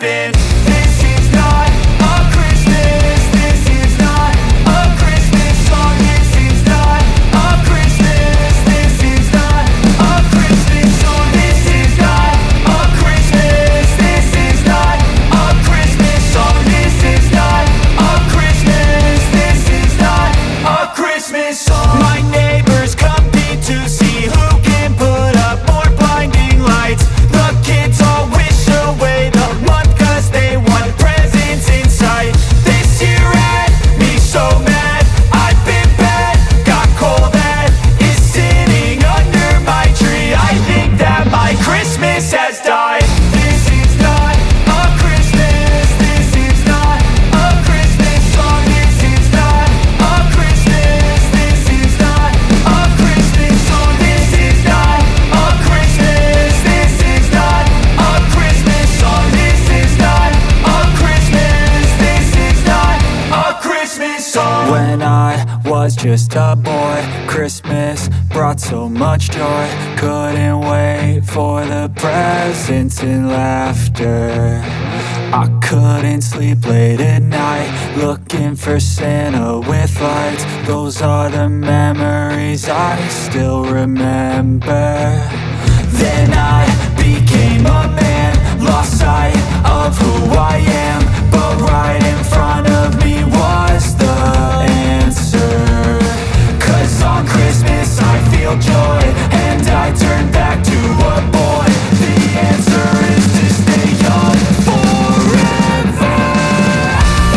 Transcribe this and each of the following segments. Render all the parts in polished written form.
happen. This is not a Christmas. This is not a Christmas song. This is not a Christmas. This is not a Christmas song. This is not a Christmas. This is not a Christmas song. This is not a Christmas. This is not a Christmas song. My neighbors compete to see who can put up more blinding lights. The kids all wish away the month 'cause they want presents in sight. This year had me so mad, I've been bad, got coal that is sitting under my tree. I think that my Christmas has died. This is not a Christmas. This is not a Christmas song. This is not a Christmas. This is not a Christmas song. This is not a Christmas. This is not a Christmas song. This is not a Christmas. This is not a Christmas song. When I was just a boy, Christmas brought so much joy. Couldn't wait for the presents and laughter. I couldn't sleep late at night, looking for Santa with lights. Those are the memories I still remember. Then I became a man, lost sight of who I am, but right in front of me was the answer. 'Cause on Christmas I feel joy, and I turn back to a boy. The answer is to stay young forever.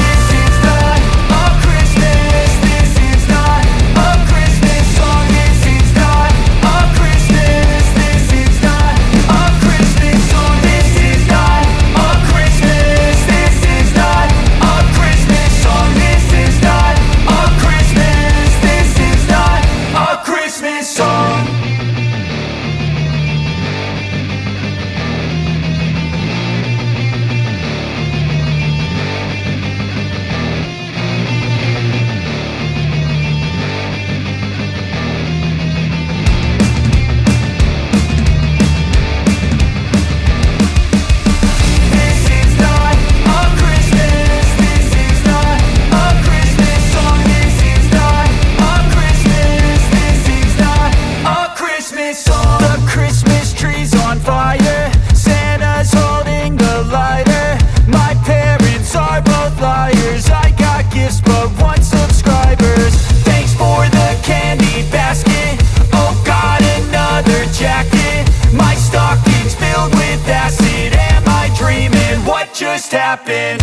This is not a Christmas. This is not a Christmas song. This is not a Christmas. This is not a Christmas song. This is not a Christmas. This is not a Christmas song. This is not a Christmas. This is not a Christmas song. This is not a Christmas. This is not a Christmas song. This is not a Christmas. This is not a Christmas song. The Christmas tree's on fire. Santa's holding the lighter. My parents are both liars. I got gifts but one subscribers. Thanks for the candy basket. Oh, got another jacket. My stocking's filled with acid. Am I dreaming? What just happened?